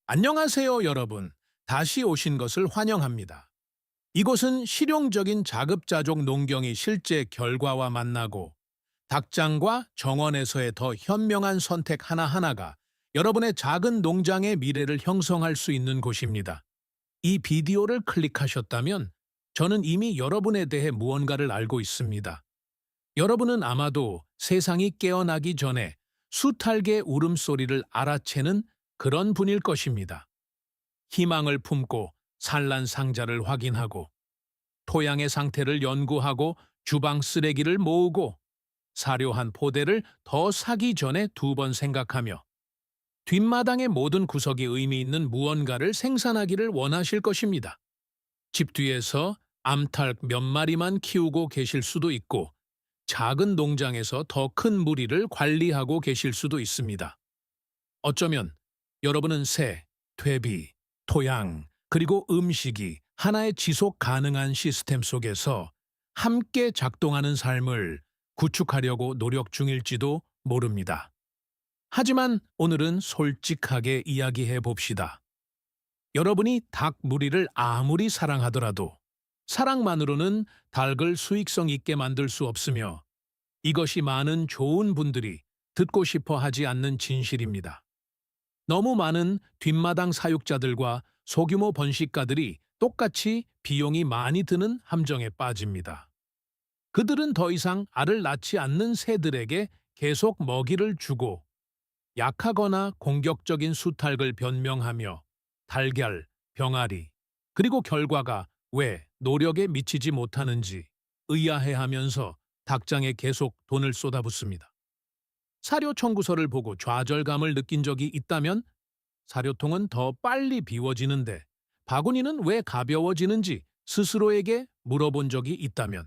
안녕하세요, 여러분. 다시 오신 것을 환영합니다. 이곳은 실용적인 자급자족 농경의 실제 결과와 만나고 닭장과 정원에서의 더 현명한 선택 하나하나가 여러분의 작은 농장의 미래를 형성할 수 있는 곳입니다. 이 비디오를 클릭하셨다면 저는 이미 여러분에 대해 무언가를 알고 있습니다. 여러분은 아마도 세상이 깨어나기 전에 수탈개 울음소리를 알아채는 그런 분일 것입니다. 희망을 품고 산란 상자를 확인하고 토양의 상태를 연구하고 주방 쓰레기를 모으고 사료한 포대를 더 사기 전에 두 번 생각하며 뒷마당의 모든 구석이 의미 있는 무언가를 생산하기를 원하실 것입니다. 집 뒤에서 암탉 몇 마리만 키우고 계실 수도 있고 작은 농장에서 더 큰 무리를 관리하고 계실 수도 있습니다. 어쩌면 여러분은 새, 퇴비, 토양, 그리고 음식이 하나의 지속 가능한 시스템 속에서 함께 작동하는 삶을 구축하려고 노력 중일지도 모릅니다. 하지만 오늘은 솔직하게 이야기해 봅시다. 여러분이 닭 무리를 아무리 사랑하더라도 사랑만으로는 닭을 수익성 있게 만들 수 없으며 이것이 많은 좋은 분들이 듣고 싶어 하지 않는 진실입니다. 너무 많은 뒷마당 사육자들과 소규모 번식가들이 똑같이 비용이 많이 드는 함정에 빠집니다. 그들은 더 이상 알을 낳지 않는 새들에게 계속 먹이를 주고 약하거나 공격적인 수탉을 변명하며 달걀, 병아리, 그리고 결과가 왜 노력에 미치지 못하는지 의아해하면서 닭장에 계속 돈을 쏟아붓습니다. 사료 청구서를 보고 좌절감을 느낀 적이 있다면 사료통은 더 빨리 비워지는데 바구니는 왜 가벼워지는지 스스로에게 물어본 적이 있다면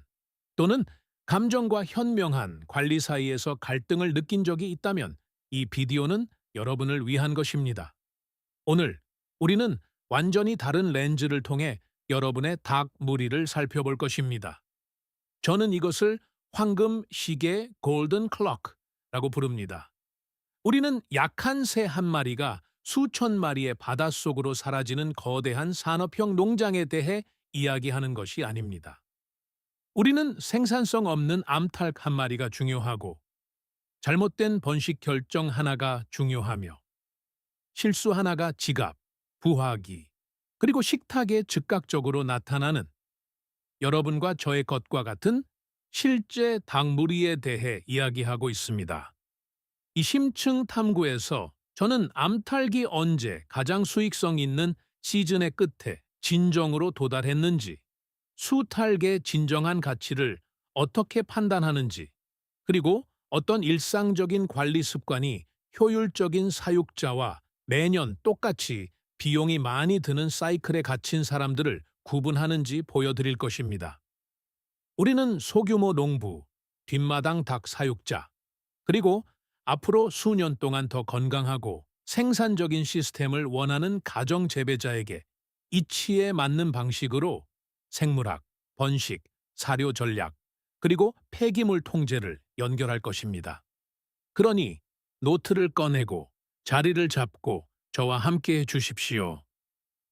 또는 감정과 현명한 관리 사이에서 갈등을 느낀 적이 있다면 이 비디오는 여러분을 위한 것입니다. 오늘 우리는 완전히 다른 렌즈를 통해 여러분의 닭 무리를 살펴볼 것입니다. 저는 이것을 황금 시계 골든 클럭라고 부릅니다. 우리는 약한 새 한 마리가 수천 마리의 바닷속으로 사라지는 거대한 산업형 농장에 대해 이야기하는 것이 아닙니다. 우리는 생산성 없는 암탉 한 마리가 중요하고 잘못된 번식 결정 하나가 중요하며 실수 하나가 지갑, 부화기, 그리고 식탁에 즉각적으로 나타나는 여러분과 저의 것과 같은 실제 닭무리에 대해 이야기하고 있습니다. 이 심층 탐구에서 저는 암탉이 언제 가장 수익성 있는 시즌의 끝에 진정으로 도달했는지, 수탉의 진정한 가치를 어떻게 판단하는지, 그리고 어떤 일상적인 관리 습관이 효율적인 사육자와 매년 똑같이 비용이 많이 드는 사이클에 갇힌 사람들을 구분하는지 보여드릴 것입니다. 우리는 소규모 농부, 뒷마당 닭 사육자, 그리고 앞으로 수년 동안 더 건강하고 생산적인 시스템을 원하는 가정 재배자에게 이치에 맞는 방식으로 생물학, 번식, 사료 전략, 그리고 폐기물 통제를 연결할 것입니다. 그러니 노트를 꺼내고 자리를 잡고 저와 함께 해 주십시오.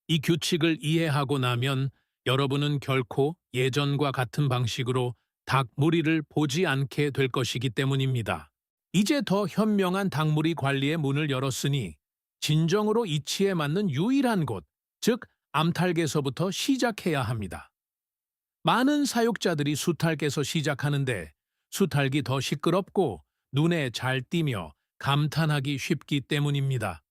이 규칙을 이해하고 나면 여러분은 결코 예전과 같은 방식으로 닭 무리를 보지 않게 될 것이기 때문입니다. 이제 더 현명한 닭무리 관리의 문을 열었으니 진정으로 이치에 맞는 유일한 곳, 즉 암탉에서부터 시작해야 합니다. 많은 사육자들이 수탉에서 시작하는데 수탉이 더 시끄럽고 눈에 잘 띄며 감탄하기 쉽기 때문입니다.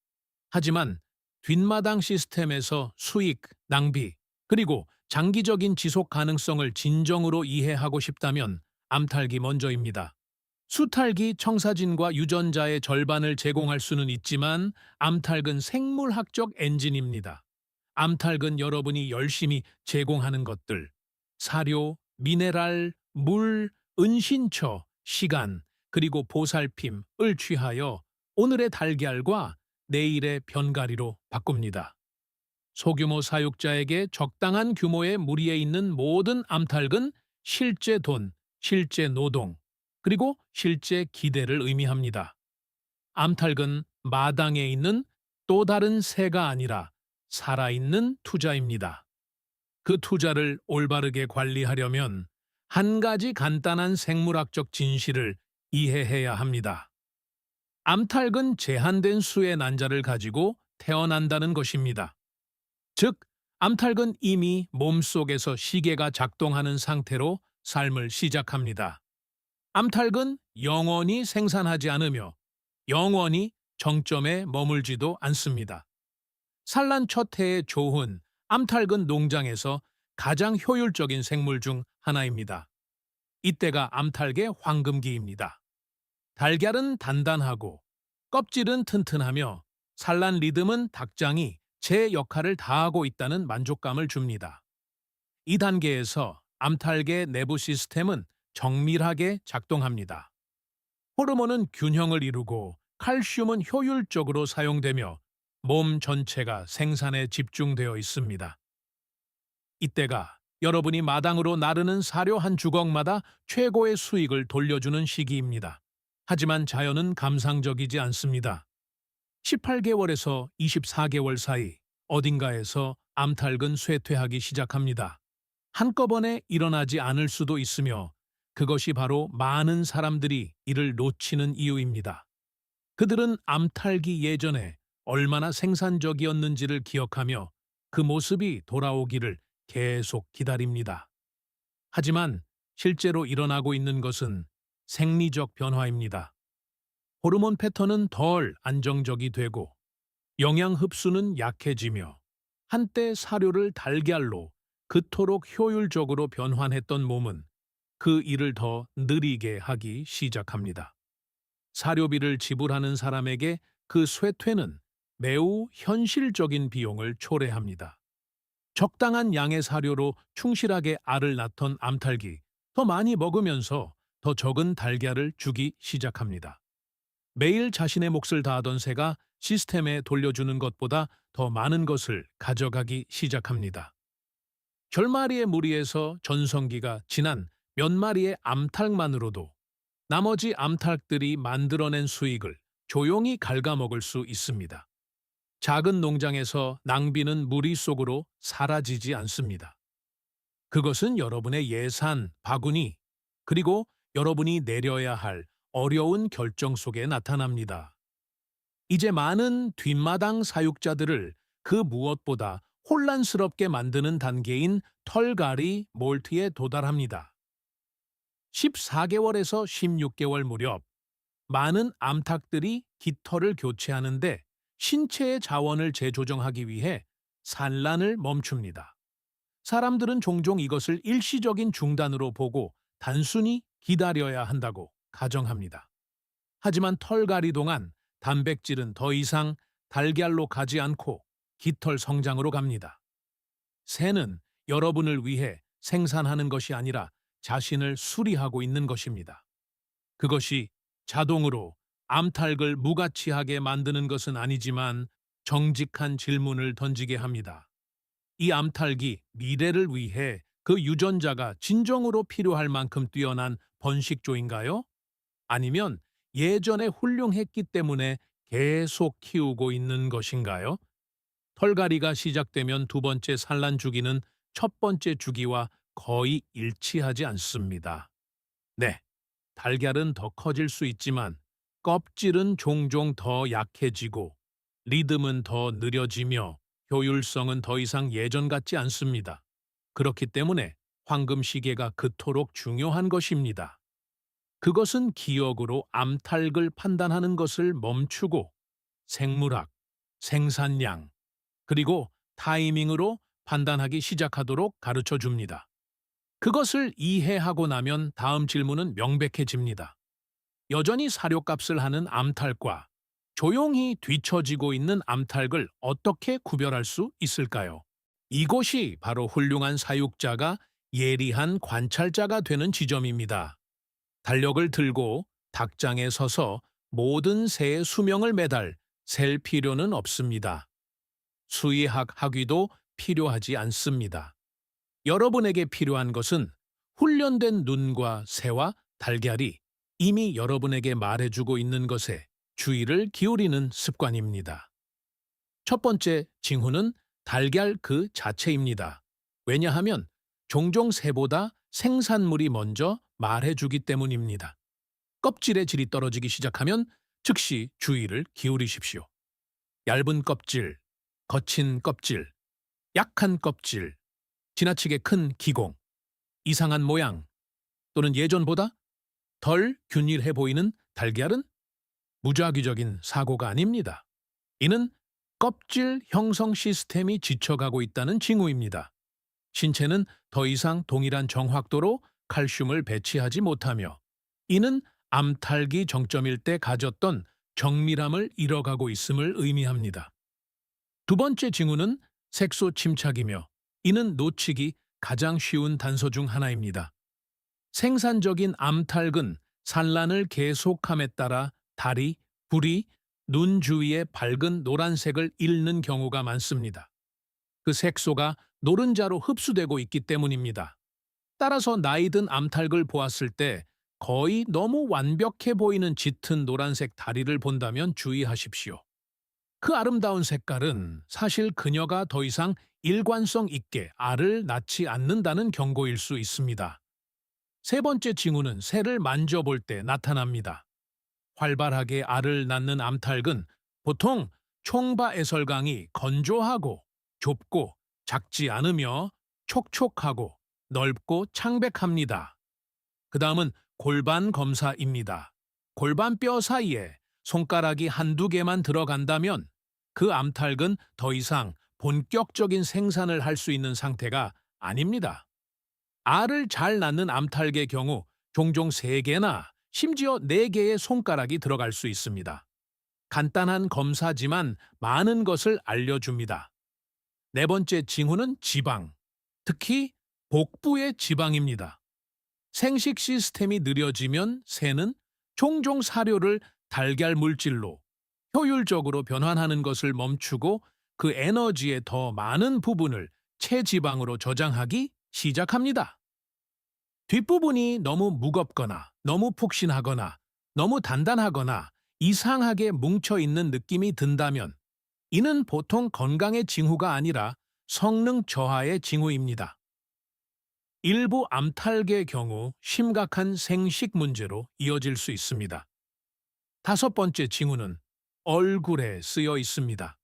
하지만 뒷마당 시스템에서 수익, 낭비, 그리고 장기적인 지속 가능성을 진정으로 이해하고 싶다면 암탉이 먼저입니다. 수탉이 청사진과 유전자의 절반을 제공할 수는 있지만 암탉은 생물학적 엔진입니다. 암탉은 여러분이 열심히 제공하는 것들, 사료, 미네랄, 물, 은신처, 시간, 그리고 보살핌을 취하여 오늘의 달걀과 내일의 변가리로 바꿉니다. 소규모 사육자에게 적당한 규모의 무리에 있는 모든 암탉은 실제 돈, 실제 노동, 그리고 실제 기대를 의미합니다. 암탉은 마당에 있는 또 다른 새가 아니라 살아있는 투자입니다. 그 투자를 올바르게 관리하려면 한 가지 간단한 생물학적 진실을 이해해야 합니다. 암탉은 제한된 수의 난자를 가지고 태어난다는 것입니다. 즉, 암탉은 이미 몸속에서 시계가 작동하는 상태로 삶을 시작합니다. 암탉은 영원히 생산하지 않으며 영원히 정점에 머물지도 않습니다. 산란 첫 해의 조훈, 암탉은 농장에서 가장 효율적인 생물 중 하나입니다. 이때가 암탉의 황금기입니다. 달걀은 단단하고 껍질은 튼튼하며 산란 리듬은 닭장이 제 역할을 다하고 있다는 만족감을 줍니다. 이 단계에서 암탉의 내부 시스템은 정밀하게 작동합니다. 호르몬은 균형을 이루고 칼슘은 효율적으로 사용되며 몸 전체가 생산에 집중되어 있습니다. 이때가 여러분이 마당으로 나르는 사료 한 주걱마다 최고의 수익을 돌려주는 시기입니다. 하지만 자연은 감상적이지 않습니다. 18개월에서 24개월 사이 어딘가에서 암탉은 쇠퇴하기 시작합니다. 한꺼번에 일어나지 않을 수도 있으며 그것이 바로 많은 사람들이 이를 놓치는 이유입니다. 그들은 암탉이 예전에 얼마나 생산적이었는지를 기억하며 그 모습이 돌아오기를 계속 기다립니다. 하지만 실제로 일어나고 있는 것은 생리적 변화입니다. 호르몬 패턴은 덜 안정적이 되고 영양 흡수는 약해지며 한때 사료를 달걀로 그토록 효율적으로 변환했던 몸은 그 일을 더 느리게 하기 시작합니다. 사료비를 지불하는 사람에게 그 쇠퇴는 매우 현실적인 비용을 초래합니다. 적당한 양의 사료로 충실하게 알을 낳던 암탉이 더 많이 먹으면서 더 적은 달걀을 주기 시작합니다. 매일 자신의 몫을 다하던 새가 시스템에 돌려주는 것보다 더 많은 것을 가져가기 시작합니다. 결마리의 무리에서 전성기가 지난 몇 마리의 암탉만으로도 나머지 암탉들이 만들어낸 수익을 조용히 갉아먹을 수 있습니다. 작은 농장에서 낭비는 무리 속으로 사라지지 않습니다. 그것은 여러분의 예산, 바구니, 그리고 여러분이 내려야 할 어려운 결정 속에 나타납니다. 이제 많은 뒷마당 사육자들을 그 무엇보다 혼란스럽게 만드는 단계인 털갈이 몰트에 도달합니다. 14개월에서 16개월 무렵 많은 암탉들이 깃털을 교체하는데 신체의 자원을 재조정하기 위해 산란을 멈춥니다. 사람들은 종종 이것을 일시적인 중단으로 보고 단순히 기다려야 한다고 가정합니다. 하지만 털갈이 동안 단백질은 더 이상 달걀로 가지 않고 깃털 성장으로 갑니다. 새는 여러분을 위해 생산하는 것이 아니라 자신을 수리하고 있는 것입니다. 그것이 자동으로 암탉을 무가치하게 만드는 것은 아니지만 정직한 질문을 던지게 합니다. 이 암탉이 미래를 위해 그 유전자가 진정으로 필요할 만큼 뛰어난 번식조인가요? 아니면 예전에 훌륭했기 때문에 계속 키우고 있는 것인가요? 털갈이가 시작되면 두 번째 산란 주기는 첫 번째 주기와 거의 일치하지 않습니다. 네, 달걀은 더 커질 수 있지만 껍질은 종종 더 약해지고 리듬은 더 느려지며 효율성은 더 이상 예전 같지 않습니다. 그렇기 때문에 황금 시계가 그토록 중요한 것입니다. 그것은 기억으로 암탉을 판단하는 것을 멈추고 생물학, 생산량, 그리고 타이밍으로 판단하기 시작하도록 가르쳐 줍니다. 그것을 이해하고 나면 다음 질문은 명백해집니다. 여전히 사료값을 하는 암탉과 조용히 뒤처지고 있는 암탉을 어떻게 구별할 수 있을까요? 이곳이 바로 훌륭한 사육자가 예리한 관찰자가 되는 지점입니다. 달력을 들고 닭장에 서서 모든 새의 수명을 매달 셀 필요는 없습니다. 수의학 학위도 필요하지 않습니다. 여러분에게 필요한 것은 훈련된 눈과 새와 달걀이 이미 여러분에게 말해주고 있는 것에 주의를 기울이는 습관입니다. 첫 번째 징후는 달걀 그 자체입니다. 왜냐하면 종종 새보다 생산물이 먼저 말해주기 때문입니다. 껍질의 질이 떨어지기 시작하면 즉시 주의를 기울이십시오. 얇은 껍질, 거친 껍질, 약한 껍질, 지나치게 큰 기공, 이상한 모양, 또는 예전보다 덜 균일해 보이는 달걀은 무작위적인 사고가 아닙니다. 이는 껍질 형성 시스템이 지쳐가고 있다는 징후입니다. 신체는 더 이상 동일한 정확도로 칼슘을 배치하지 못하며 이는 암탈기 정점일 때 가졌던 정밀함을 잃어가고 있음을 의미합니다. 두 번째 징후는 색소 침착이며 이는 놓치기 가장 쉬운 단서 중 하나입니다. 생산적인 암탈은 산란을 계속함에 따라 다리, 부리, 눈 주위의 밝은 노란색을 잃는 경우가 많습니다. 그 색소가 노른자로 흡수되고 있기 때문입니다. 따라서 나이 든 암탉을 보았을 때 거의 너무 완벽해 보이는 짙은 노란색 다리를 본다면 주의하십시오. 그 아름다운 색깔은 사실 그녀가 더 이상 일관성 있게 알을 낳지 않는다는 경고일 수 있습니다. 세 번째 징후는 새를 만져볼 때 나타납니다. 활발하게 알을 낳는 암탉은 보통 총바애설강이 건조하고 좁고 작지 않으며 촉촉하고 넓고 창백합니다. 그 다음은 골반 검사입니다. 골반뼈 사이에 손가락이 한두 개만 들어간다면 그 암탉은 더 이상 본격적인 생산을 할 수 있는 상태가 아닙니다. 알을 잘 낳는 암탉의 경우 종종 3개나 심지어 4개의 손가락이 들어갈 수 있습니다. 간단한 검사지만 많은 것을 알려줍니다. 네 번째 징후는 지방, 특히 복부의 지방입니다. 생식 시스템이 느려지면 새는 종종 사료를 달걀 물질로 효율적으로 변환하는 것을 멈추고 그 에너지의 더 많은 부분을 체지방으로 저장하기 시작합니다. 뒷부분이 너무 무겁거나 너무 푹신하거나 너무 단단하거나 이상하게 뭉쳐있는 느낌이 든다면 이는 보통 건강의 징후가 아니라 성능 저하의 징후입니다. 일부 암탉의 경우 심각한 생식 문제로 이어질 수 있습니다. 다섯 번째 징후는 얼굴에 쓰여 있습니다.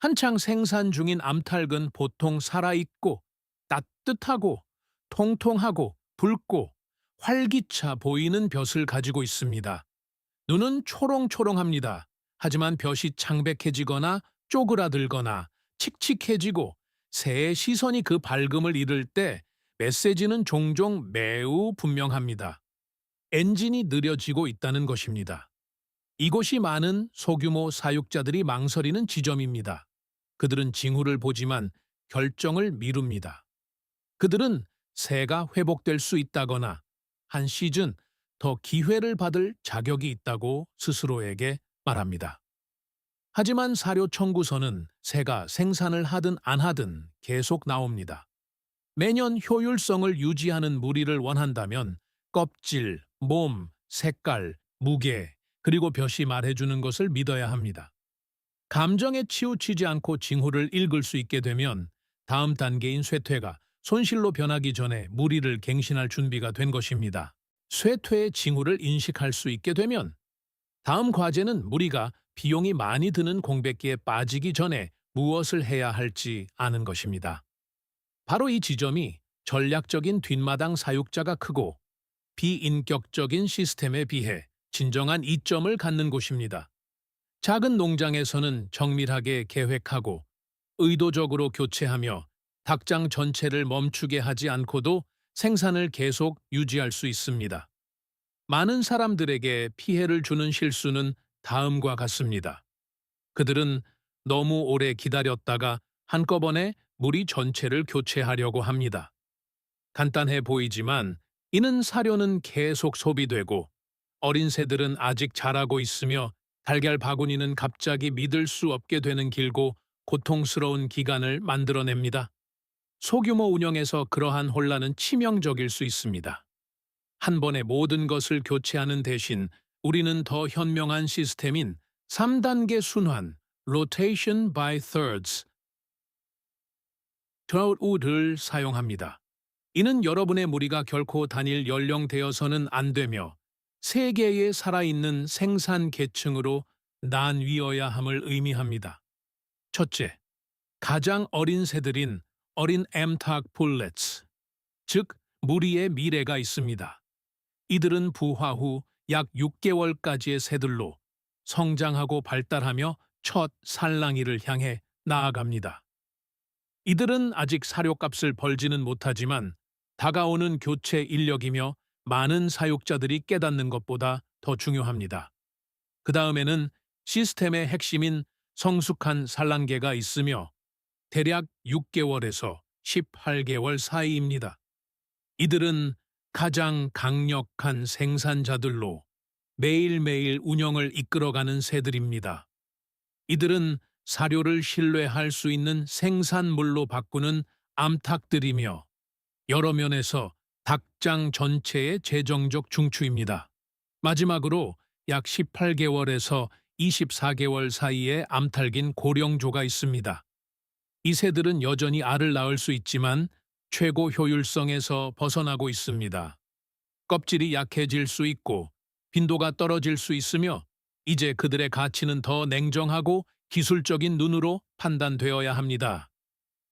한창 생산 중인 암탉은 보통 살아있고 따뜻하고 통통하고 붉고 활기차 보이는 벼슬 가지고 있습니다. 눈은 초롱초롱합니다. 하지만 벼이 창백해지거나 쪼그라들거나 칙칙해지고 새의 시선이 그 밝음을 잃을 때 메시지는 종종 매우 분명합니다. 엔진이 느려지고 있다는 것입니다. 이곳이 많은 소규모 사육자들이 망설이는 지점입니다. 그들은 징후를 보지만 결정을 미룹니다. 그들은 새가 회복될 수 있다거나 한 시즌 더 기회를 받을 자격이 있다고 스스로에게 말합니다. 하지만 사료 청구서는 새가 생산을 하든 안 하든 계속 나옵니다. 매년 효율성을 유지하는 무리를 원한다면 껍질, 몸, 색깔, 무게, 그리고 벼이 말해주는 것을 믿어야 합니다. 감정에 치우치지 않고 징후를 읽을 수 있게 되면 다음 단계인 쇠퇴가 손실로 변하기 전에 무리를 갱신할 준비가 된 것입니다. 쇠퇴의 징후를 인식할 수 있게 되면 다음 과제는 무리가 비용이 많이 드는 공백기에 빠지기 전에 무엇을 해야 할지 아는 것입니다. 바로 이 지점이 전략적인 뒷마당 사육자가 크고 비인격적인 시스템에 비해 진정한 이점을 갖는 곳입니다. 작은 농장에서는 정밀하게 계획하고 의도적으로 교체하며 닭장 전체를 멈추게 하지 않고도 생산을 계속 유지할 수 있습니다. 많은 사람들에게 피해를 주는 실수는 다음과 같습니다. 그들은 너무 오래 기다렸다가 한꺼번에 무리 전체를 교체하려고 합니다. 간단해 보이지만 이는 사료는 계속 소비되고 어린 새들은 아직 자라고 있으며 달걀 바구니는 갑자기 믿을 수 없게 되는 길고 고통스러운 기간을 만들어냅니다. 소규모 운영에서 그러한 혼란은 치명적일 수 있습니다. 한 번에 모든 것을 교체하는 대신 우리는 더 현명한 시스템인 3단계 순환, rotation by thirds, thirds를 사용합니다. 이는 여러분의 무리가 결코 단일 연령되어서는 안 되며 세 개의 살아있는 생산 계층으로 나뉘어야 함을 의미합니다. 첫째, 가장 어린 새들인 어린 엠탁 폴렛스, 즉 무리의 미래가 있습니다. 이들은 부화 후 약 6개월까지의 새들로 성장하고 발달하며 첫 산랑이를 향해 나아갑니다. 이들은 아직 사료값을 벌지는 못하지만 다가오는 교체 인력이며 많은 사육자들이 깨닫는 것보다 더 중요합니다. 그 다음에는 시스템의 핵심인 성숙한 산란계가 있으며 대략 6개월에서 18개월 사이입니다. 이들은 가장 강력한 생산자들로 매일매일 운영을 이끌어가는 새들입니다. 이들은 사료를 신뢰할 수 있는 생산물로 바꾸는 암탉들이며 여러 면에서 닭장 전체의 재정적 중추입니다. 마지막으로 약 18개월에서 24개월 사이에 암탉인 고령조가 있습니다. 이 새들은 여전히 알을 낳을 수 있지만 최고 효율성에서 벗어나고 있습니다. 껍질이 약해질 수 있고 빈도가 떨어질 수 있으며 이제 그들의 가치는 더 냉정하고 기술적인 눈으로 판단되어야 합니다.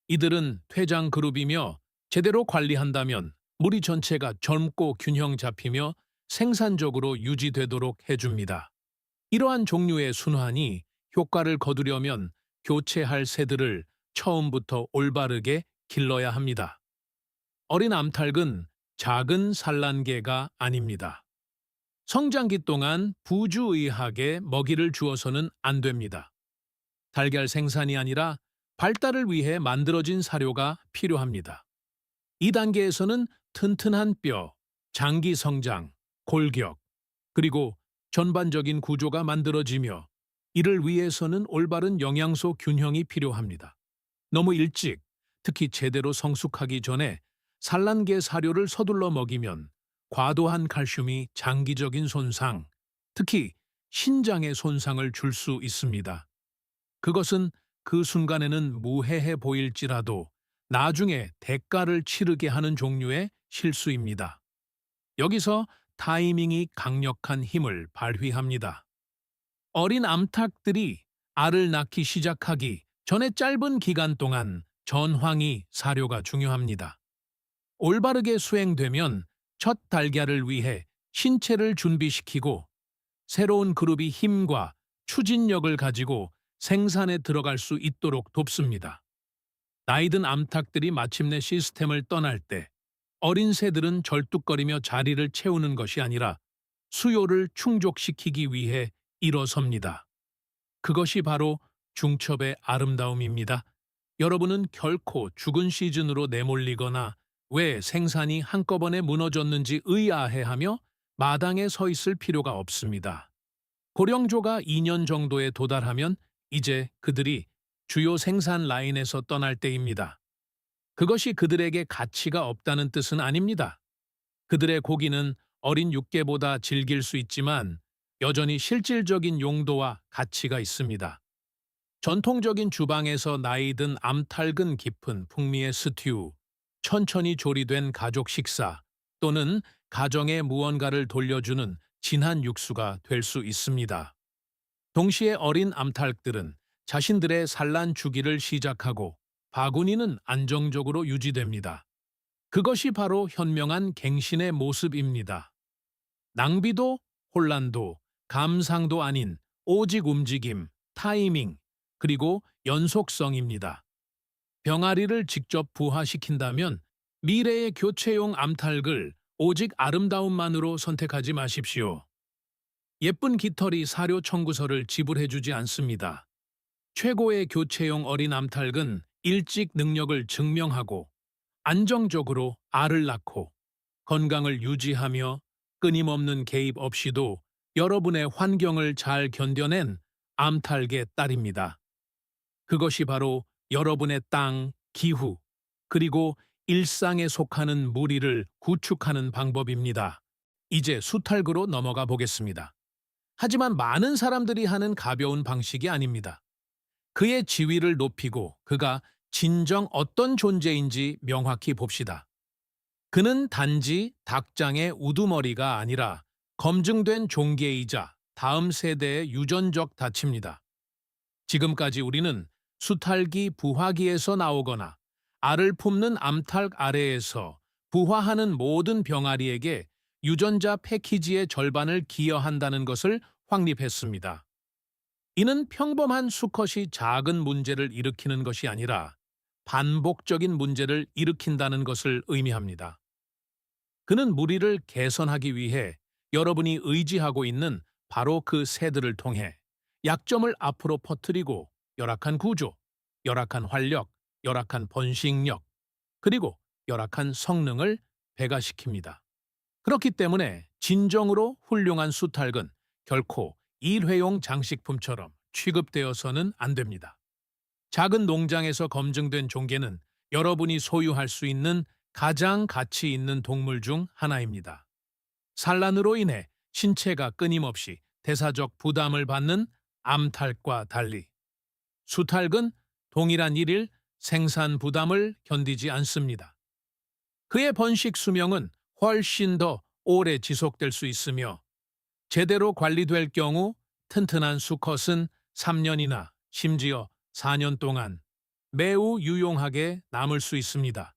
이들은 퇴장 그룹이며 제대로 관리한다면 무리 전체가 젊고 균형 잡히며 생산적으로 유지되도록 해줍니다. 이러한 종류의 순환이 효과를 거두려면 교체할 새들을 처음부터 올바르게 길러야 합니다. 어린 암탉은 작은 산란계가 아닙니다. 성장기 동안 부주의하게 먹이를 주어서는 안 됩니다. 달걀 생산이 아니라 발달을 위해 만들어진 사료가 필요합니다. 이 단계에서는 튼튼한 뼈, 장기 성장, 골격, 그리고 전반적인 구조가 만들어지며 이를 위해서는 올바른 영양소 균형이 필요합니다. 너무 일찍, 특히 제대로 성숙하기 전에 산란계 사료를 서둘러 먹이면 과도한 칼슘이 장기적인 손상, 특히 신장의 손상을 줄 수 있습니다. 그것은 그 순간에는 무해해 보일지라도 나중에 대가를 치르게 하는 종류의 실수입니다. 여기서 타이밍이 강력한 힘을 발휘합니다. 어린 암탉들이 알을 낳기 시작하기 전에 짧은 기간 동안 전황이 사료가 중요합니다. 올바르게 수행되면 첫 달걀을 위해 신체를 준비시키고 새로운 그룹이 힘과 추진력을 가지고 생산에 들어갈 수 있도록 돕습니다. 나이든 암탉들이 마침내 시스템을 떠날 때 어린 새들은 절뚝거리며 자리를 채우는 것이 아니라 수요를 충족시키기 위해 일어섭니다. 그것이 바로 중첩의 아름다움입니다. 여러분은 결코 죽은 시즌으로 내몰리거나 왜 생산이 한꺼번에 무너졌는지 의아해하며 마당에 서 있을 필요가 없습니다. 고령조가 2년 정도에 도달하면 이제 그들이 주요 생산 라인에서 떠날 때입니다. 그것이 그들에게 가치가 없다는 뜻은 아닙니다. 그들의 고기는 어린 육개보다 질길 수 있지만 여전히 실질적인 용도와 가치가 있습니다. 전통적인 주방에서 나이든 암탉은 깊은 풍미의 스튜, 천천히 조리된 가족 식사 또는 가정에 무언가를 돌려주는 진한 육수가 될 수 있습니다. 동시에 어린 암탉들은 자신들의 산란 주기를 시작하고 바구니는 안정적으로 유지됩니다. 그것이 바로 현명한 갱신의 모습입니다. 낭비도 혼란도 감상도 아닌 오직 움직임, 타이밍, 그리고 연속성입니다. 병아리를 직접 부화시킨다면 미래의 교체용 암탉을 오직 아름다움만으로 선택하지 마십시오. 예쁜 깃털이 사료 청구서를 지불해주지 않습니다. 최고의 교체용 어린 암탉은 일찍 능력을 증명하고 안정적으로 알을 낳고 건강을 유지하며 끊임없는 개입 없이도 여러분의 환경을 잘 견뎌낸 암탉의 딸입니다. 그것이 바로 여러분의 땅, 기후, 그리고 일상에 속하는 무리를 구축하는 방법입니다. 이제 수탈구로 넘어가 보겠습니다. 하지만 많은 사람들이 하는 가벼운 방식이 아닙니다. 그의 지위를 높이고 그가 진정 어떤 존재인지 명확히 봅시다. 그는 단지 닭장의 우두머리가 아니라 검증된 종계이자 다음 세대의 유전적 다치입니다. 지금까지 우리는 수탈기 부화기에서 나오거나 알을 품는 암탉 아래에서 부화하는 모든 병아리에게 유전자 패키지의 절반을 기여한다는 것을 확립했습니다. 이는 평범한 수컷이 작은 문제를 일으키는 것이 아니라 반복적인 문제를 일으킨다는 것을 의미합니다. 그는 무리를 개선하기 위해 여러분이 의지하고 있는 바로 그 새들을 통해 약점을 앞으로 퍼뜨리고 열악한 구조, 열악한 활력, 열악한 번식력, 그리고 열악한 성능을 배가시킵니다. 그렇기 때문에 진정으로 훌륭한 수탉은 결코 일회용 장식품처럼 취급되어서는 안 됩니다. 작은 농장에서 검증된 종계는 여러분이 소유할 수 있는 가장 가치 있는 동물 중 하나입니다. 산란으로 인해 신체가 끊임없이 대사적 부담을 받는 암탉과 달리 수탉은 동일한 일일 생산 부담을 견디지 않습니다. 그의 번식 수명은 훨씬 더 오래 지속될 수 있으며 제대로 관리될 경우 튼튼한 수컷은 3년이나 심지어 4년 동안 매우 유용하게 남을 수 있습니다.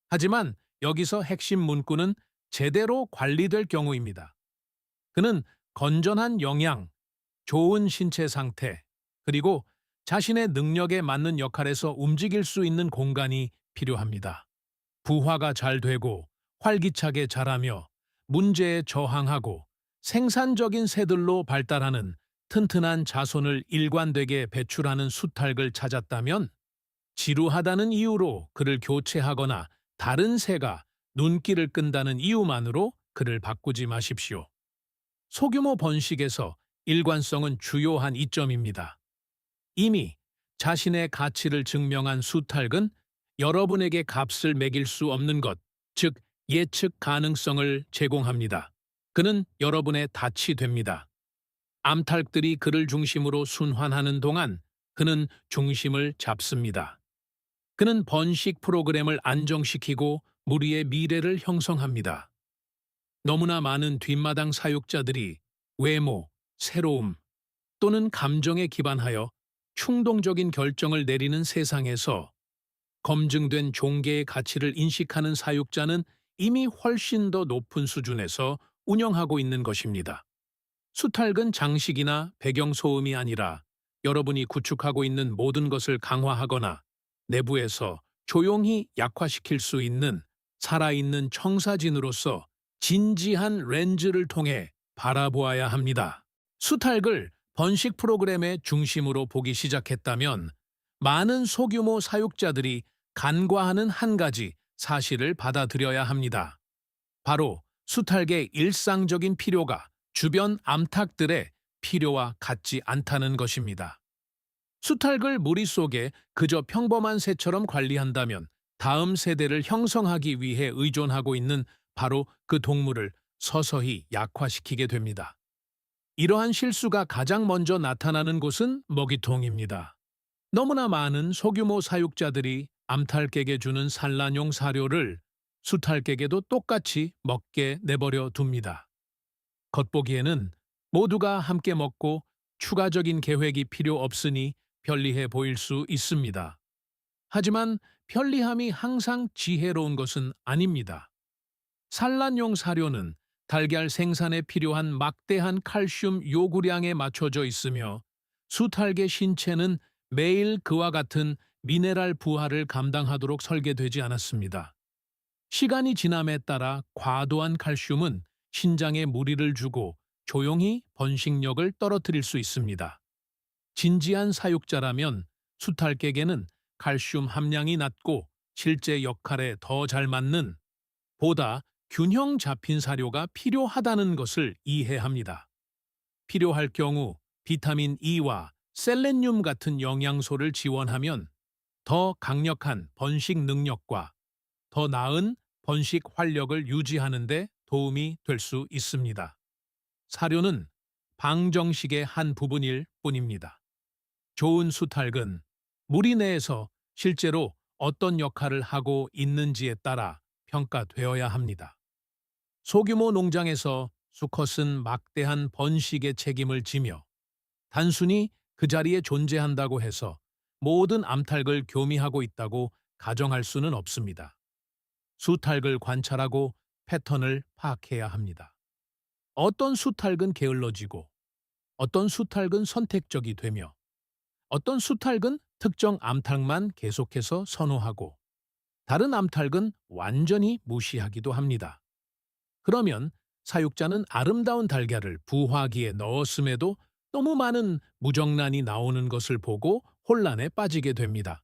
하지만 여기서 핵심 문구는 제대로 관리될 경우입니다. 그는 건전한 영양, 좋은 신체 상태, 그리고 자신의 능력에 맞는 역할에서 움직일 수 있는 공간이 필요합니다. 부화가 잘 되고 활기차게 자라며 문제에 저항하고 생산적인 새들로 발달하는 튼튼한 자손을 일관되게 배출하는 수탉을 찾았다면 지루하다는 이유로 그를 교체하거나 다른 새가 눈길을 끈다는 이유만으로 그를 바꾸지 마십시오. 소규모 번식에서 일관성은 주요한 이점입니다. 이미 자신의 가치를 증명한 수탉은 여러분에게 값을 매길 수 없는 것, 즉 예측 가능성을 제공합니다. 그는 여러분의 닻이 됩니다. 암탉들이 그를 중심으로 순환하는 동안 그는 중심을 잡습니다. 그는 번식 프로그램을 안정시키고 무리의 미래를 형성합니다. 너무나 많은 뒷마당 사육자들이 외모, 새로움 또는 감정에 기반하여 충동적인 결정을 내리는 세상에서 검증된 종계의 가치를 인식하는 사육자는 이미 훨씬 더 높은 수준에서 운영하고 있는 것입니다. 수탉은 장식이나 배경소음이 아니라 여러분이 구축하고 있는 모든 것을 강화하거나 내부에서 조용히 약화시킬 수 있는 살아있는 청사진으로서 진지한 렌즈를 통해 바라보아야 합니다. 수탉을 번식 프로그램의 중심으로 보기 시작했다면 많은 소규모 사육자들이 간과하는 한 가지 사실을 받아들여야 합니다. 바로 수탉의 일상적인 필요가 주변 암탉들의 필요와 같지 않다는 것입니다. 수탉을 무리 속에 그저 평범한 새처럼 관리한다면 다음 세대를 형성하기 위해 의존하고 있는 바로 그 동물을 서서히 약화시키게 됩니다. 이러한 실수가 가장 먼저 나타나는 곳은 먹이통입니다. 너무나 많은 소규모 사육자들이 암탉에게 주는 산란용 사료를 수탉에게도 똑같이 먹게 내버려 둡니다. 겉보기에는 모두가 함께 먹고 추가적인 계획이 필요 없으니 편리해 보일 수 있습니다. 하지만 편리함이 항상 지혜로운 것은 아닙니다. 산란용 사료는 달걀 생산에 필요한 막대한 칼슘 요구량에 맞춰져 있으며 수탉의 신체는 매일 그와 같은 미네랄 부하를 감당하도록 설계되지 않았습니다. 시간이 지남에 따라 과도한 칼슘은 신장에 무리를 주고 조용히 번식력을 떨어뜨릴 수 있습니다. 진지한 사육자라면 수탉에게는 칼슘 함량이 낮고 실제 역할에 더 잘 맞는 보다 균형 잡힌 사료가 필요하다는 것을 이해합니다. 필요할 경우 비타민 E와 셀레늄 같은 영양소를 지원하면 더 강력한 번식 능력과 더 나은 번식 활력을 유지하는 데 도움이 될 수 있습니다. 사료는 방정식의 한 부분일 뿐입니다. 좋은 수탉은 무리 내에서 실제로 어떤 역할을 하고 있는지에 따라 평가되어야 합니다. 소규모 농장에서 수컷은 막대한 번식의 책임을 지며 단순히 그 자리에 존재한다고 해서 모든 암탉을 교미하고 있다고 가정할 수는 없습니다. 수탉을 관찰하고 패턴을 파악해야 합니다. 어떤 수탉은 게을러지고 어떤 수탉은 선택적이 되며 어떤 수탉은 특정 암탉만 계속해서 선호하고 다른 암탉은 완전히 무시하기도 합니다. 그러면 사육자는 아름다운 달걀을 부화기에 넣었음에도 너무 많은 무정란이 나오는 것을 보고 혼란에 빠지게 됩니다.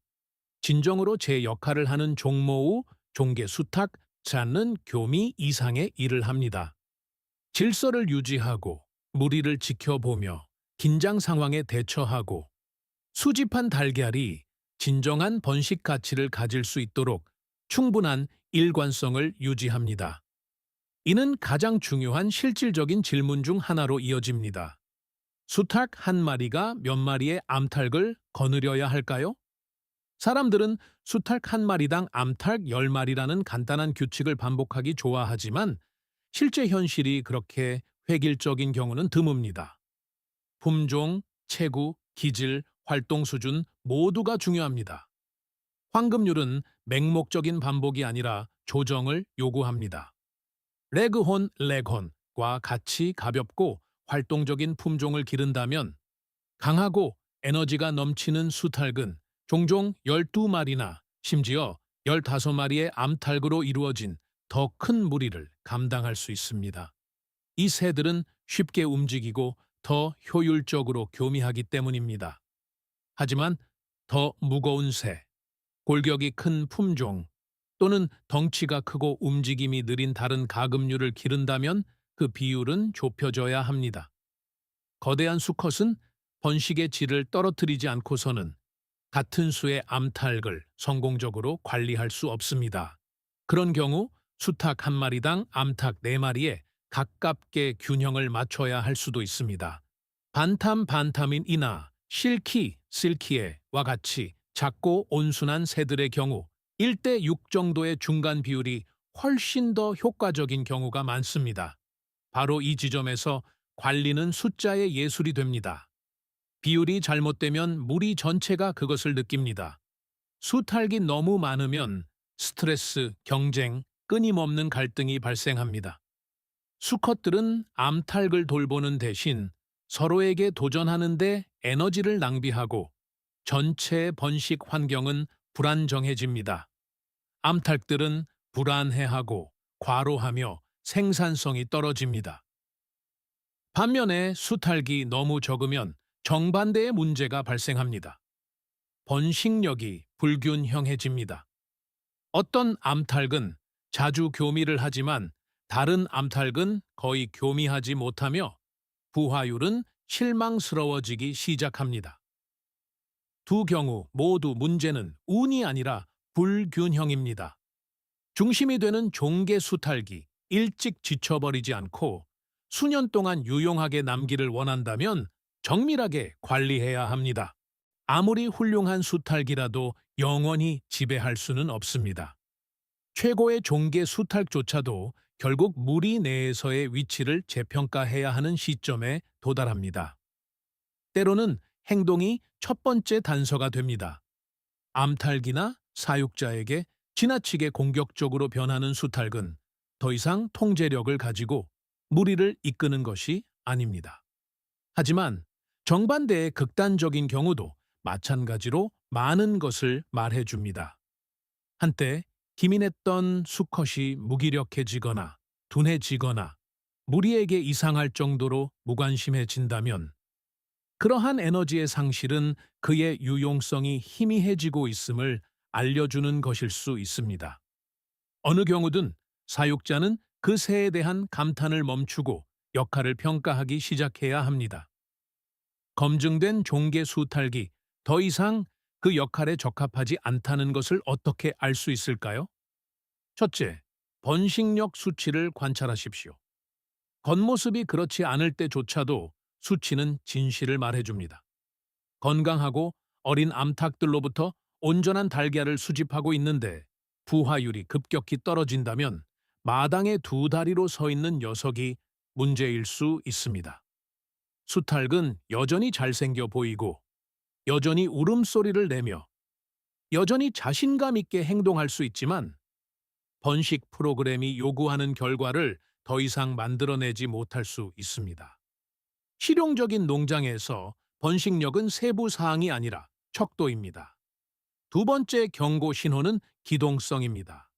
진정으로 제 역할을 하는 종모우, 종계 수탉, 찾는 교미 이상의 일을 합니다. 질서를 유지하고 무리를 지켜보며 긴장 상황에 대처하고 수집한 달걀이 진정한 번식 가치를 가질 수 있도록 충분한 일관성을 유지합니다. 이는 가장 중요한 실질적인 질문 중 하나로 이어집니다. 수탉 한 마리가 몇 마리의 암탉을 거느려야 할까요? 사람들은 수탉 한 마리당 암탉 10마리라는 간단한 규칙을 반복하기 좋아하지만 실제 현실이 그렇게 획일적인 경우는 드뭅니다. 품종, 체구, 기질, 활동 수준 모두가 중요합니다. 황금률은 맹목적인 반복이 아니라 조정을 요구합니다. 레그혼, 레곤과 같이 가볍고 활동적인 품종을 기른다면 강하고 에너지가 넘치는 수탉은 종종 12마리나 심지어 15마리의 암탉으로 이루어진 더 큰 무리를 감당할 수 있습니다. 이 새들은 쉽게 움직이고 더 효율적으로 교미하기 때문입니다. 하지만 더 무거운 새, 골격이 큰 품종 또는 덩치가 크고 움직임이 느린 다른 가금류를 기른다면 그 비율은 좁혀져야 합니다. 거대한 수컷은 번식의 질을 떨어뜨리지 않고서는 같은 수의 암탉을 성공적으로 관리할 수 없습니다. 그런 경우 수탉 한 마리당 암탉 4마리에 가깝게 균형을 맞춰야 할 수도 있습니다. 반탐 반타민이나 실키, 실키에와 같이 작고 온순한 새들의 경우 1대 6 정도의 중간 비율이 훨씬 더 효과적인 경우가 많습니다. 바로 이 지점에서 관리는 숫자의 예술이 됩니다. 비율이 잘못되면 무리 전체가 그것을 느낍니다. 수탉이 너무 많으면 스트레스, 경쟁, 끊임없는 갈등이 발생합니다. 수컷들은 암탉을 돌보는 대신 서로에게 도전하는데 에너지를 낭비하고 전체의 번식 환경은 불안정해집니다. 암탉들은 불안해하고 과로하며 생산성이 떨어집니다. 반면에 수탉이 너무 적으면 정반대의 문제가 발생합니다. 번식력이 불균형해집니다. 어떤 암탉은 자주 교미를 하지만 다른 암탉은 거의 교미하지 못하며 부화율은 실망스러워지기 시작합니다. 두 경우 모두 문제는 운이 아니라 불균형입니다. 중심이 되는 종계 수탉이 일찍 지쳐버리지 않고 수년 동안 유용하게 남기를 원한다면 정밀하게 관리해야 합니다. 아무리 훌륭한 수탉이라도 영원히 지배할 수는 없습니다. 최고의 종계 수탉조차도 결국 무리 내에서의 위치를 재평가해야 하는 시점에 도달합니다. 때로는 행동이 첫 번째 단서가 됩니다. 암탉이나 사육자에게 지나치게 공격적으로 변하는 수탉은 더 이상 통제력을 가지고 무리를 이끄는 것이 아닙니다. 하지만 정반대의 극단적인 경우도 마찬가지로 많은 것을 말해줍니다. 한때 기민했던 수컷이 무기력해지거나 둔해지거나 무리에게 이상할 정도로 무관심해진다면 그러한 에너지의 상실은 그의 유용성이 희미해지고 있음을 알려주는 것일 수 있습니다. 어느 경우든 사육자는 그 새에 대한 감탄을 멈추고 역할을 평가하기 시작해야 합니다. 검증된 종계 수탉이 더 이상 그 역할에 적합하지 않다는 것을 어떻게 알 수 있을까요? 첫째, 번식력 수치를 관찰하십시오. 겉모습이 그렇지 않을 때조차도 수치는 진실을 말해줍니다. 건강하고 어린 암탉들로부터 온전한 달걀을 수집하고 있는데 부화율이 급격히 떨어진다면 마당에 두 다리로 서 있는 녀석이 문제일 수 있습니다. 수탉은 여전히 잘생겨 보이고 여전히 울음소리를 내며 여전히 자신감 있게 행동할 수 있지만 번식 프로그램이 요구하는 결과를 더 이상 만들어내지 못할 수 있습니다. 실용적인 농장에서 번식력은 세부 사항이 아니라 척도입니다. 두 번째 경고 신호는 기동성입니다.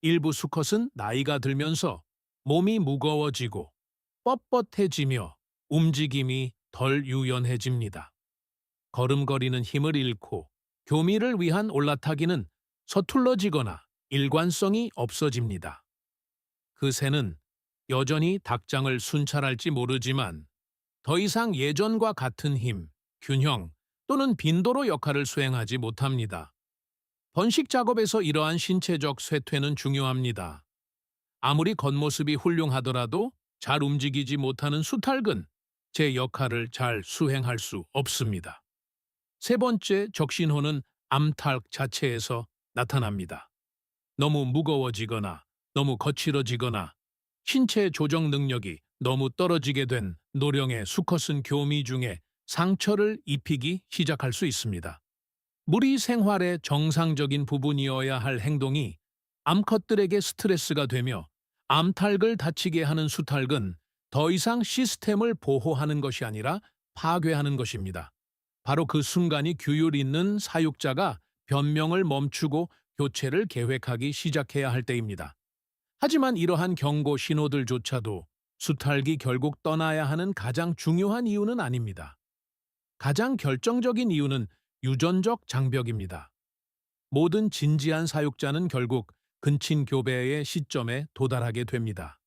일부 수컷은 나이가 들면서 몸이 무거워지고 뻣뻣해지며 움직임이 덜 유연해집니다. 걸음거리는 힘을 잃고 교미를 위한 올라타기는 서툴러지거나 일관성이 없어집니다. 그 새는 여전히 닭장을 순찰할지 모르지만 더 이상 예전과 같은 힘, 균형 또는 빈도로 역할을 수행하지 못합니다. 번식 작업에서 이러한 신체적 쇠퇴는 중요합니다. 아무리 겉모습이 훌륭하더라도 잘 움직이지 못하는 수탉은 제 역할을 잘 수행할 수 없습니다. 세 번째 적신호는 암탉 자체에서 나타납니다. 너무 무거워지거나 너무 거칠어지거나 신체 조정 능력이 너무 떨어지게 된 노령의 수컷은 교미 중에 상처를 입히기 시작할 수 있습니다. 무리 생활의 정상적인 부분이어야 할 행동이 암컷들에게 스트레스가 되며 암탉을 다치게 하는 수탉은 더 이상 시스템을 보호하는 것이 아니라 파괴하는 것입니다. 바로 그 순간이 규율 있는 사육자가 변명을 멈추고 교체를 계획하기 시작해야 할 때입니다. 하지만 이러한 경고 신호들조차도 수탉이 결국 떠나야 하는 가장 중요한 이유는 아닙니다. 가장 결정적인 이유는 유전적 장벽입니다. 모든 진지한 사육자는 결국 근친교배의 시점에 도달하게 됩니다.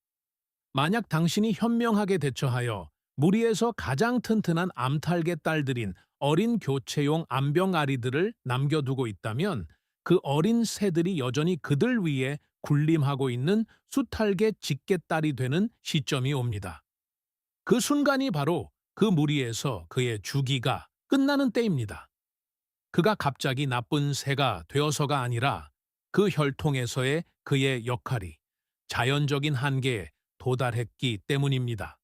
만약 당신이 현명하게 대처하여 무리에서 가장 튼튼한 암탉의 딸들인 어린 교체용 암병아리들을 남겨두고 있다면 그 어린 새들이 여전히 그들 위에 군림하고 있는 수탉의 직계딸이 되는 시점이 옵니다. 그 순간이 바로 그 무리에서 그의 주기가 끝나는 때입니다. 그가 갑자기 나쁜 새가 되어서가 아니라 그 혈통에서의 그의 역할이 자연적인 한계에 도달했기 때문입니다.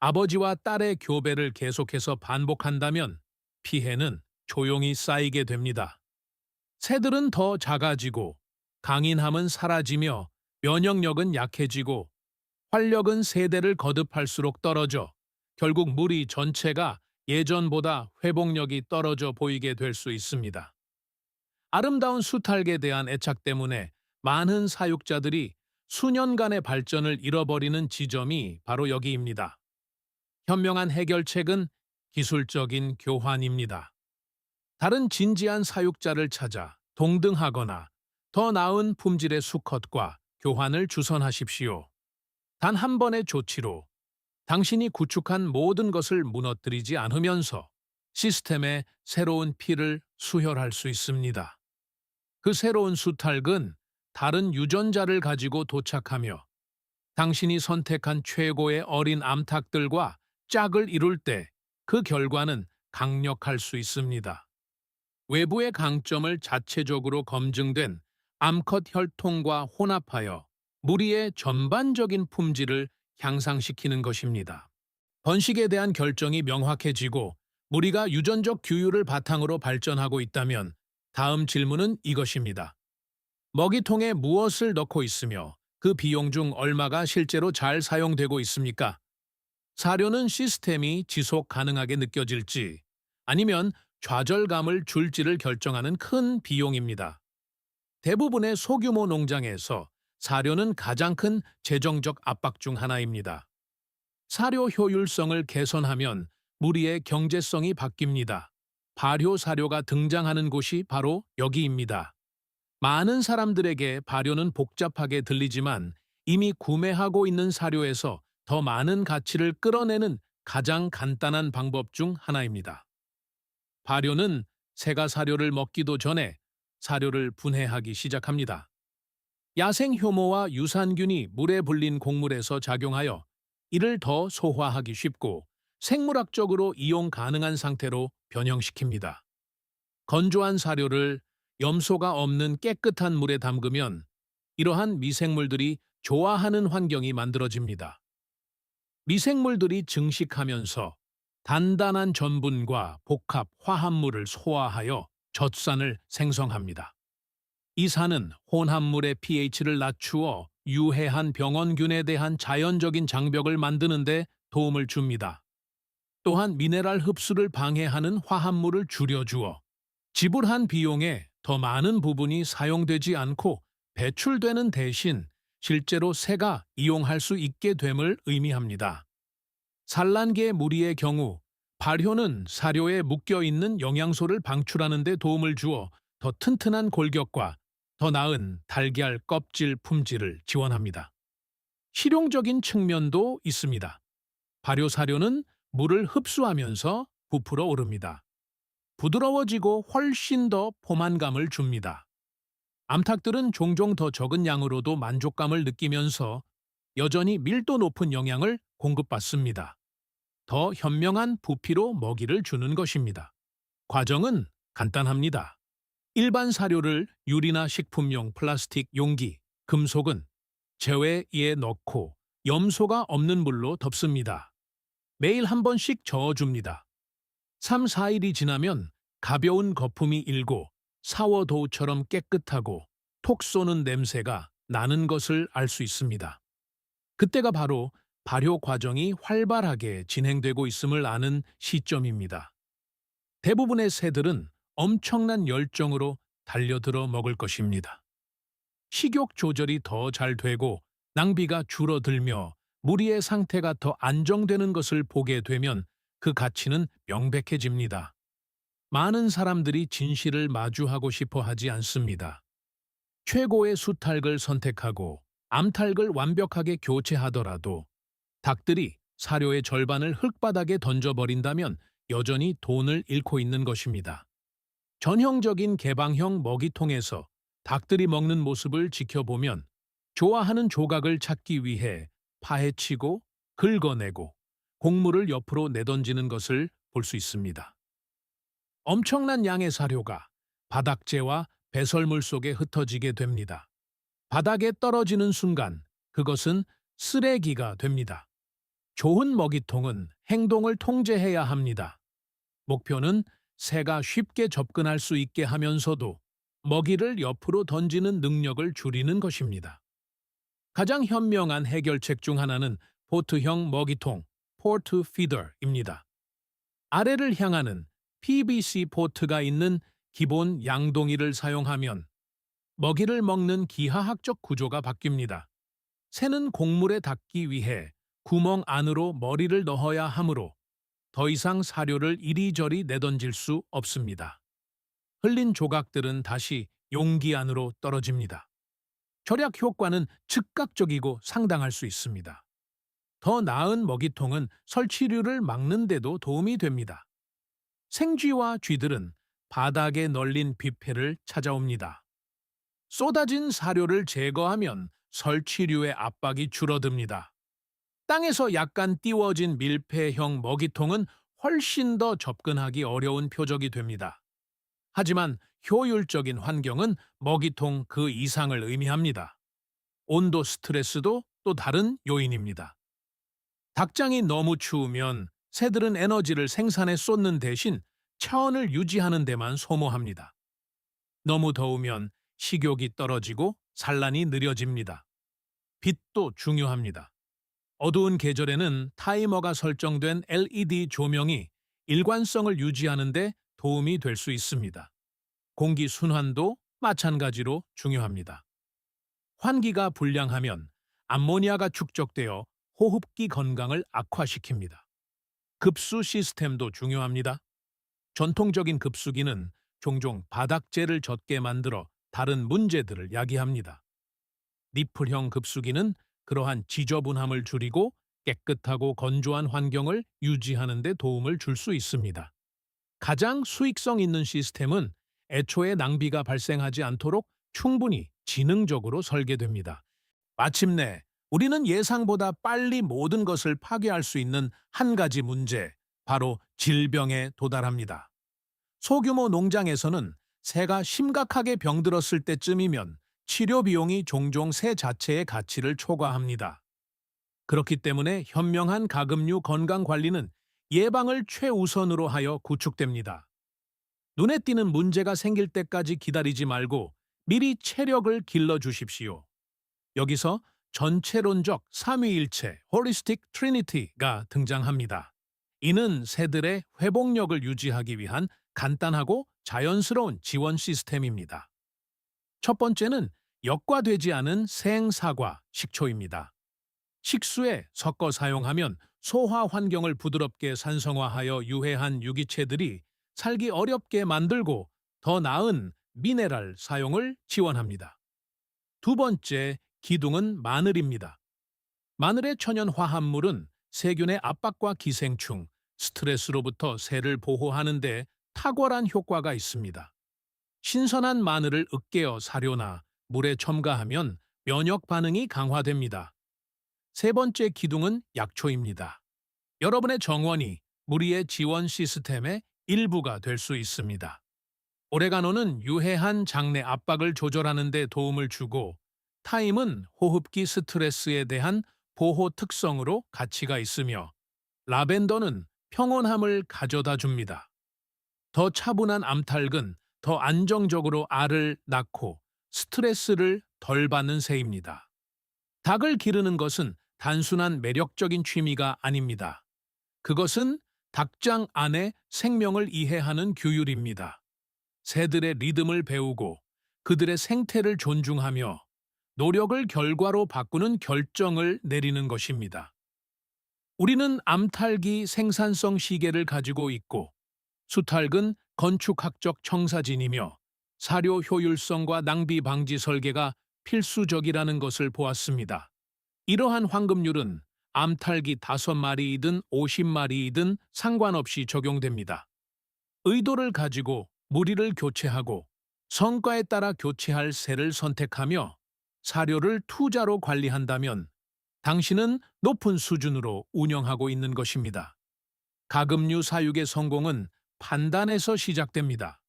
아버지와 딸의 교배를 계속해서 반복한다면 피해는 조용히 쌓이게 됩니다. 새들은 더 작아지고 강인함은 사라지며 면역력은 약해지고 활력은 세대를 거듭할수록 떨어져 결국 무리 전체가 예전보다 회복력이 떨어져 보이게 될 수 있습니다. 아름다운 수탉에 대한 애착 때문에 많은 사육자들이 수년간의 발전을 잃어버리는 지점이 바로 여기입니다. 현명한 해결책은 기술적인 교환입니다. 다른 진지한 사육자를 찾아 동등하거나 더 나은 품질의 수컷과 교환을 주선하십시오. 단 한 번의 조치로 당신이 구축한 모든 것을 무너뜨리지 않으면서 시스템에 새로운 피를 수혈할 수 있습니다. 그 새로운 수탉은 다른 유전자를 가지고 도착하며 당신이 선택한 최고의 어린 암탉들과 짝을 이룰 때 그 결과는 강력할 수 있습니다. 외부의 강점을 자체적으로 검증된 암컷 혈통과 혼합하여 무리의 전반적인 품질을 향상시키는 것입니다. 번식에 대한 결정이 명확해지고 무리가 유전적 규율을 바탕으로 발전하고 있다면 다음 질문은 이것입니다. 먹이통에 무엇을 넣고 있으며 그 비용 중 얼마가 실제로 잘 사용되고 있습니까? 사료는 시스템이 지속 가능하게 느껴질지 아니면 좌절감을 줄지를 결정하는 큰 비용입니다. 대부분의 소규모 농장에서 사료는 가장 큰 재정적 압박 중 하나입니다. 사료 효율성을 개선하면 무리의 경제성이 바뀝니다. 발효 사료가 등장하는 곳이 바로 여기입니다. 많은 사람들에게 발효는 복잡하게 들리지만 이미 구매하고 있는 사료에서 더 많은 가치를 끌어내는 가장 간단한 방법 중 하나입니다. 발효는 새가 사료를 먹기도 전에 사료를 분해하기 시작합니다. 야생 효모와 유산균이 물에 불린 곡물에서 작용하여 이를 더 소화하기 쉽고 생물학적으로 이용 가능한 상태로 변형시킵니다. 건조한 사료를 염소가 없는 깨끗한 물에 담그면 이러한 미생물들이 좋아하는 환경이 만들어집니다. 미생물들이 증식하면서 단단한 전분과 복합 화합물을 소화하여 젖산을 생성합니다. 이 산은 혼합물의 pH를 낮추어 유해한 병원균에 대한 자연적인 장벽을 만드는 데 도움을 줍니다. 또한 미네랄 흡수를 방해하는 화합물을 줄여주어 지불한 비용에 더 많은 부분이 사용되지 않고 배출되는 대신 실제로 새가 이용할 수 있게 됨을 의미합니다. 산란계 무리의 경우 발효는 사료에 묶여있는 영양소를 방출하는 데 도움을 주어 더 튼튼한 골격과 더 나은 달걀 껍질 품질을 지원합니다. 실용적인 측면도 있습니다. 발효 사료는 물을 흡수하면서 부풀어 오릅니다. 부드러워지고 훨씬 더 포만감을 줍니다. 암탉들은 종종 더 적은 양으로도 만족감을 느끼면서 여전히 밀도 높은 영양을 공급받습니다. 더 현명한 부피로 먹이를 주는 것입니다. 과정은 간단합니다. 일반 사료를 유리나 식품용 플라스틱 용기, 금속은 제외에 넣고 염소가 없는 물로 덮습니다. 매일 한 번씩 저어줍니다. 3, 4일이 지나면 가벼운 거품이 일고 사워도우처럼 깨끗하고 톡 쏘는 냄새가 나는 것을 알 수 있습니다. 그때가 바로 발효 과정이 활발하게 진행되고 있음을 아는 시점입니다. 대부분의 새들은 엄청난 열정으로 달려들어 먹을 것입니다. 식욕 조절이 더 잘 되고 낭비가 줄어들며 무리의 상태가 더 안정되는 것을 보게 되면 그 가치는 명백해집니다. 많은 사람들이 진실을 마주하고 싶어 하지 않습니다. 최고의 수탉을 선택하고 암탉을 완벽하게 교체하더라도 닭들이 사료의 절반을 흙바닥에 던져버린다면 여전히 돈을 잃고 있는 것입니다. 전형적인 개방형 먹이통에서 닭들이 먹는 모습을 지켜보면 좋아하는 조각을 찾기 위해 파헤치고 긁어내고 곡물을 옆으로 내던지는 것을 볼 수 있습니다. 엄청난 양의 사료가 바닥재와 배설물 속에 흩어지게 됩니다. 바닥에 떨어지는 순간 그것은 쓰레기가 됩니다. 좋은 먹이통은 행동을 통제해야 합니다. 목표는 새가 쉽게 접근할 수 있게 하면서도 먹이를 옆으로 던지는 능력을 줄이는 것입니다. 가장 현명한 해결책 중 하나는 포트형 먹이통, 포트 피더입니다. 아래를 향하는 PVC 포트가 있는 기본 양동이를 사용하면 먹이를 먹는 기하학적 구조가 바뀝니다. 새는 곡물에 닿기 위해 구멍 안으로 머리를 넣어야 하므로 더 이상 사료를 이리저리 내던질 수 없습니다. 흘린 조각들은 다시 용기 안으로 떨어집니다. 절약 효과는 즉각적이고 상당할 수 있습니다. 더 나은 먹이통은 설치류를 막는 데도 도움이 됩니다. 생쥐와 쥐들은 바닥에 널린 뷔페를 찾아옵니다. 쏟아진 사료를 제거하면 설치류의 압박이 줄어듭니다. 땅에서 약간 띄워진 밀폐형 먹이통은 훨씬 더 접근하기 어려운 표적이 됩니다. 하지만 효율적인 환경은 먹이통 그 이상을 의미합니다. 온도 스트레스도 또 다른 요인입니다. 닭장이 너무 추우면 새들은 에너지를 생산에 쏟는 대신 차원을 유지하는 데만 소모합니다. 너무 더우면 식욕이 떨어지고 산란이 느려집니다. 빛도 중요합니다. 어두운 계절에는 타이머가 설정된 LED 조명이 일관성을 유지하는 데 도움이 될 수 있습니다. 공기 순환도 마찬가지로 중요합니다. 환기가 불량하면 암모니아가 축적되어 호흡기 건강을 악화시킵니다. 급수 시스템도 중요합니다. 전통적인 급수기는 종종 바닥재를 젖게 만들어 다른 문제들을 야기합니다. 니플형 급수기는 그러한 지저분함을 줄이고 깨끗하고 건조한 환경을 유지하는 데 도움을 줄 수 있습니다. 가장 수익성 있는 시스템은 애초에 낭비가 발생하지 않도록 충분히 지능적으로 설계됩니다. 마침내 우리는 예상보다 빨리 모든 것을 파괴할 수 있는 한 가지 문제, 바로 질병에 도달합니다. 소규모 농장에서는 새가 심각하게 병들었을 때쯤이면 치료 비용이 종종 새 자체의 가치를 초과합니다. 그렇기 때문에 현명한 가금류 건강 관리는 예방을 최우선으로 하여 구축됩니다. 눈에 띄는 문제가 생길 때까지 기다리지 말고 미리 체력을 길러 주십시오. 여기서 전체론적 삼위일체 (Holistic Trinity가) 등장합니다. 이는 새들의 회복력을 유지하기 위한 간단하고 자연스러운 지원 시스템입니다. 첫 번째는 역과되지 않은 생사과 식초입니다. 식수에 섞어 사용하면 소화 환경을 부드럽게 산성화하여 유해한 유기체들이 살기 어렵게 만들고 더 나은 미네랄 사용을 지원합니다. 두 번째, 기둥은 마늘입니다. 마늘의 천연 화합물은 세균의 압박과 기생충, 스트레스로부터 새를 보호하는 데 탁월한 효과가 있습니다. 신선한 마늘을 으깨어 사료나 물에 첨가하면 면역 반응이 강화됩니다. 세 번째 기둥은 약초입니다. 여러분의 정원이 무리의 지원 시스템의 일부가 될 수 있습니다. 오레가노는 유해한 장내 압박을 조절하는 데 도움을 주고, 타임은 호흡기 스트레스에 대한 보호 특성으로 가치가 있으며, 라벤더는 평온함을 가져다 줍니다. 더 차분한 암탉은 더 안정적으로 알을 낳고 스트레스를 덜 받는 새입니다. 닭을 기르는 것은 단순한 매력적인 취미가 아닙니다. 그것은 닭장 안의 생명을 이해하는 규율입니다. 새들의 리듬을 배우고 그들의 생태를 존중하며 노력을 결과로 바꾸는 결정을 내리는 것입니다. 우리는 암탉이 생산성 시계를 가지고 있고, 수탉은 건축학적 청사진이며 사료 효율성과 낭비 방지 설계가 필수적이라는 것을 보았습니다. 이러한 황금률은 암탉이 5마리이든 50마리이든 상관없이 적용됩니다. 의도를 가지고 무리를 교체하고 성과에 따라 교체할 새를 선택하며 사료를 투자로 관리한다면 당신은 높은 수준으로 운영하고 있는 것입니다. 가금류 사육의 성공은 판단에서 시작됩니다.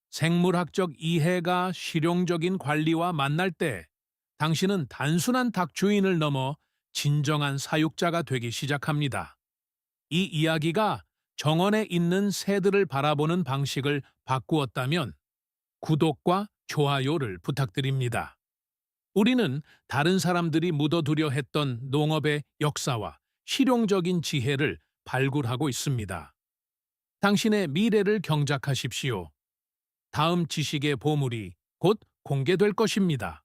생물학적 이해가 실용적인 관리와 만날 때 당신은 단순한 닭 주인을 넘어 진정한 사육자가 되기 시작합니다. 이 이야기가 정원에 있는 새들을 바라보는 방식을 바꾸었다면 구독과 좋아요를 부탁드립니다. 우리는 다른 사람들이 묻어두려 했던 농업의 역사와 실용적인 지혜를 발굴하고 있습니다. 당신의 미래를 경작하십시오. 다음 지식의 보물이 곧 공개될 것입니다.